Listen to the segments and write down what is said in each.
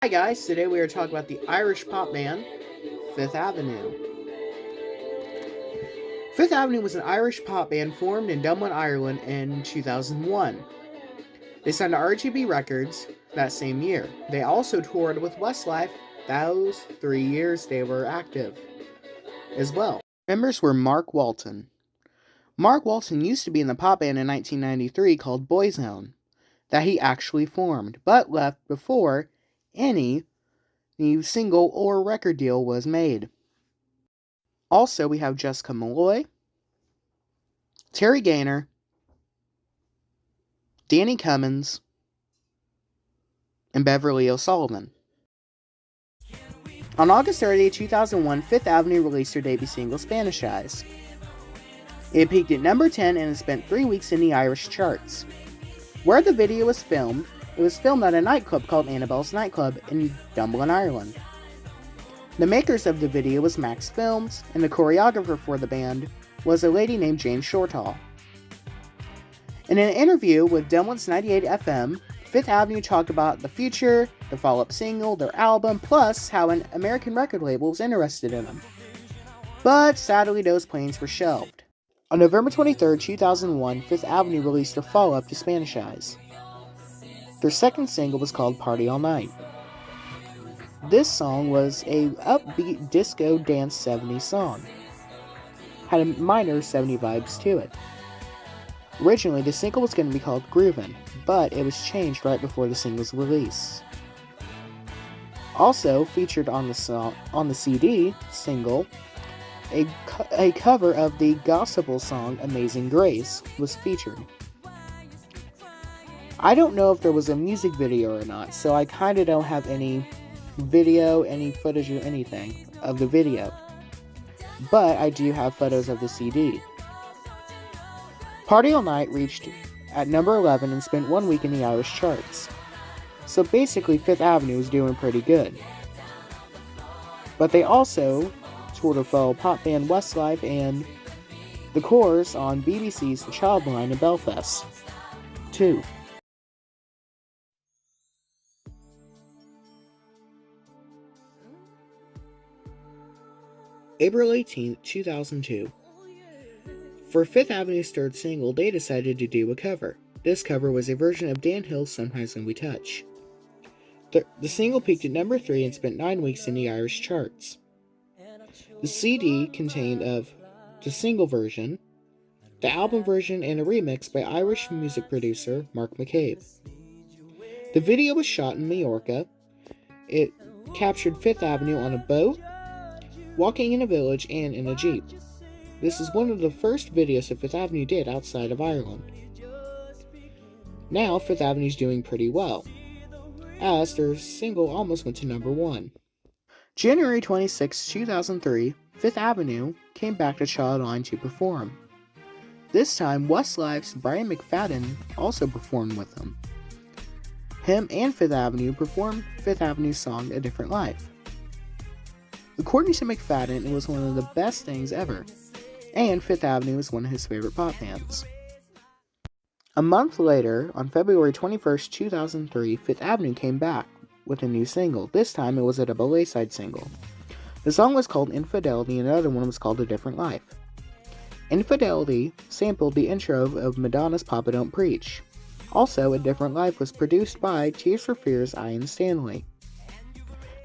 Hi guys, today we are talking about the Irish pop band Fifth Avenue. Fifth Avenue was an Irish pop band formed in Dublin, Ireland in 2001. They signed to RGB Records that same year. They also toured with Westlife. Those 3 years they were active as well. Members were Mark Walton. Mark Walton used to be in the pop band in 1993 called Boyzone, that he actually formed, but left before any new single or record deal was made. Also, we have Jessica Malloy, Terry Gaynor, Danny Cummins, and Beverly O'Sullivan. On August 30, 2001, Fifth Avenue released their debut single, Spanish Eyes. It peaked at number 10 and it spent 3 weeks in the Irish charts. Where the video was filmed, it was filmed at a nightclub called Annabelle's Nightclub in Dublin, Ireland. The makers of the video was Max Films, and the choreographer for the band was a lady named Jane Shortall. In an interview with Dublin's 98 FM, Fifth Avenue talked about the future, the follow-up single, their album, plus how an American record label was interested in them. But sadly, those plans were shelved. On November 23, 2001, Fifth Avenue released their follow-up to Spanish Eyes. Their second single was called Party All Night. This song was a upbeat disco dance 70s song. Had a minor 70s vibes to it. Originally, the single was going to be called Groovin', but it was changed right before the single's release. Also featured on the CD single, a cover of the gospel song Amazing Grace was featured. I don't know if there was a music video or not, so I kinda don't have any video, any footage or anything of the video. But I do have photos of the CD. Party All Night reached at number 11 and spent 1 week in the Irish charts. So basically Fifth Avenue was doing pretty good. But they also toured with fellow pop band Westlife and The Corrs on BBC's The Childline in Belfast, too. April 18, 2002. For Fifth Avenue's third single, they decided to do a cover. This cover was a version of Dan Hill's Sometimes When We Touch. The single peaked at number 3 and spent 9 weeks in the Irish charts. The CD contained of the single version, the album version, and a remix by Irish music producer Mark McCabe. The video was shot in Majorca. It captured Fifth Avenue on a boat, walking in a village, and in a jeep. This is one of the first videos that Fifth Avenue did outside of Ireland. Now, Fifth Avenue's doing pretty well, as their single almost went to number 1. January 26, 2003, Fifth Avenue came back to Childline to perform. This time, Westlife's Brian McFadden also performed with them. Him and Fifth Avenue performed Fifth Avenue's song A Different Life. According to McFadden, it was one of the best things ever, and Fifth Avenue was one of his favorite pop bands. A month later, on February 21st, 2003, Fifth Avenue came back with a new single. This time it was a double A-side single. The song was called Infidelity and another one was called A Different Life. Infidelity sampled the intro of Madonna's Papa Don't Preach. Also, A Different Life was produced by Tears for Fears' Ian Stanley.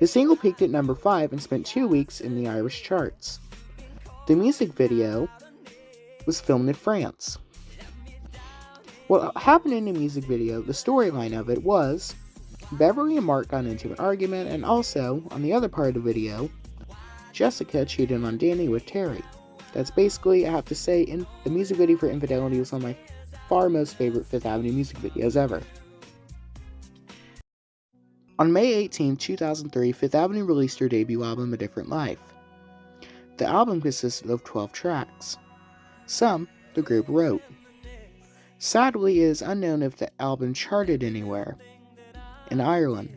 The single peaked at number 5 and spent 2 weeks in the Irish charts. The music video was filmed in France. What happened in the music video, the storyline of it was Beverly and Mark got into an argument, and also, on the other part of the video, Jessica cheated on Danny with Terry. That's basically, I have to say, the music video for Infidelity was one of my far most favorite Fifth Avenue music videos ever. On May 18, 2003, Fifth Avenue released their debut album, A Different Life. The album consisted of 12 tracks. Some the group wrote. Sadly, it is unknown if the album charted anywhere in Ireland,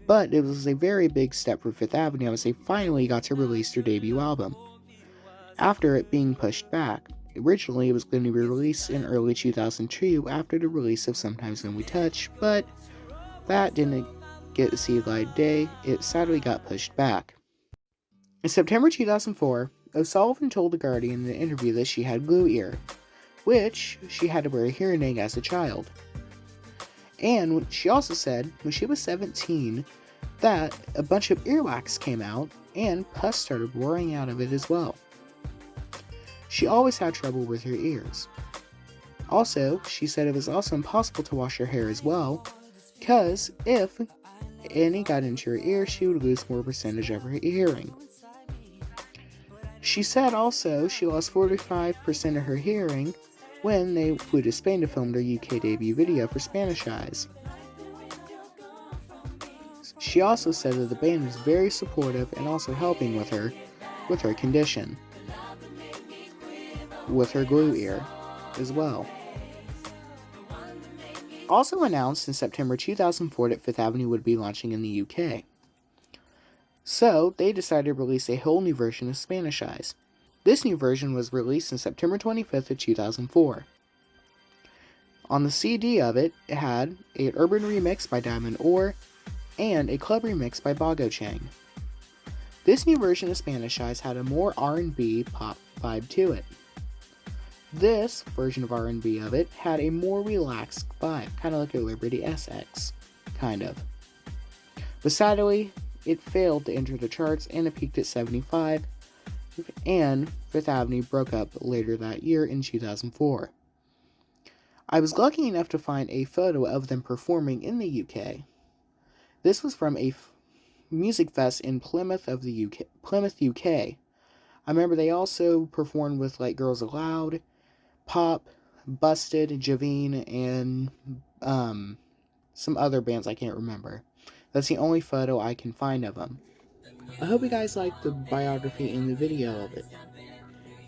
but it was a very big step for Fifth Avenue as they finally got to release their debut album, after it being pushed back. Originally, it was going to be released in early 2002 after the release of Sometimes When We Touch, but that didn't get to see light of day, it sadly got pushed back. In September 2004, O'Sullivan told The Guardian in an interview that she had glue ear, which she had to wear a hearing aid as a child. And she also said when she was 17 that a bunch of earwax came out and pus started roaring out of it as well. She always had trouble with her ears. Also, she said it was also impossible to wash her hair as well, because if any got into her ear, she would lose more percentage of her hearing. She said also she lost 45% of her hearing when they flew to Spain to film their UK debut video for Spanish Eyes. She also said that the band was very supportive and also helping with her condition, with her glue ear as well. Also announced in September 2004 that Fifth Avenue would be launching in the UK. So they decided to release a whole new version of Spanish Eyes. This new version was released on September 25th of 2004. On the CD of it, it had an urban remix by Diamond Orr and a club remix by Bago Chang. This new version of Spanish Eyes had a more R&B pop vibe to it. This version of R&B of it had a more relaxed vibe, kind of like a Liberty SX, kind of. But sadly, it failed to enter the charts and it peaked at 75, and Fifth Avenue broke up later that year in 2004. I was lucky enough to find a photo of them performing in the UK. This was from a music fest in Plymouth, UK. I remember they also performed with like Girls Aloud, Pop, Busted, Javine, and some other bands I can't remember. That's the only photo I can find of them. I hope you guys liked the biography and the video of it.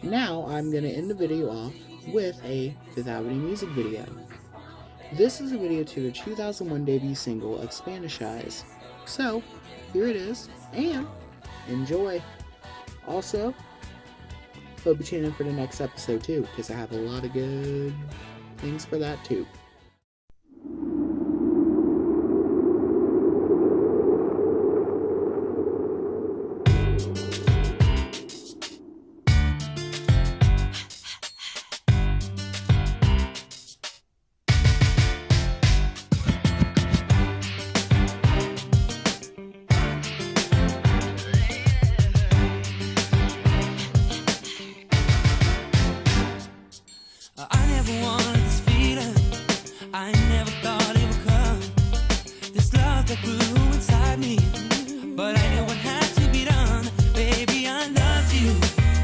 Now I'm going to end the video off with a Fifth Avenue music video. This is a video to the 2001 debut single of Spanish Eyes. So, here it is, and enjoy. Also, hope you tune in for the next episode too, because I have a lot of good things for that too. I never wanted this feeling, I never thought it would come. This love that grew inside me, but I knew what had to be done. Baby, I loved you,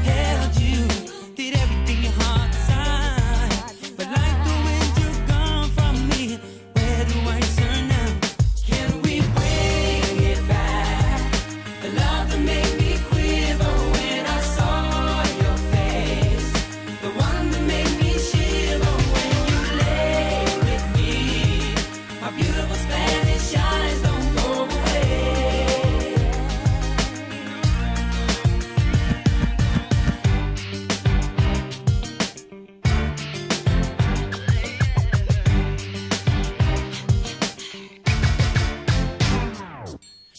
held you, did everything your heart desired. But like the wind, you're gone from me. Where do I turn now? Can we bring it back? The love that made me quiver when I saw your face, the one that made me beautiful Spanish eyes don't go away.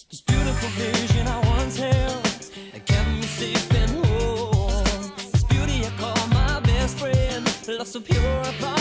This beautiful vision I once held that kept me safe and whole. This beauty I call my best friend, love so pure I thought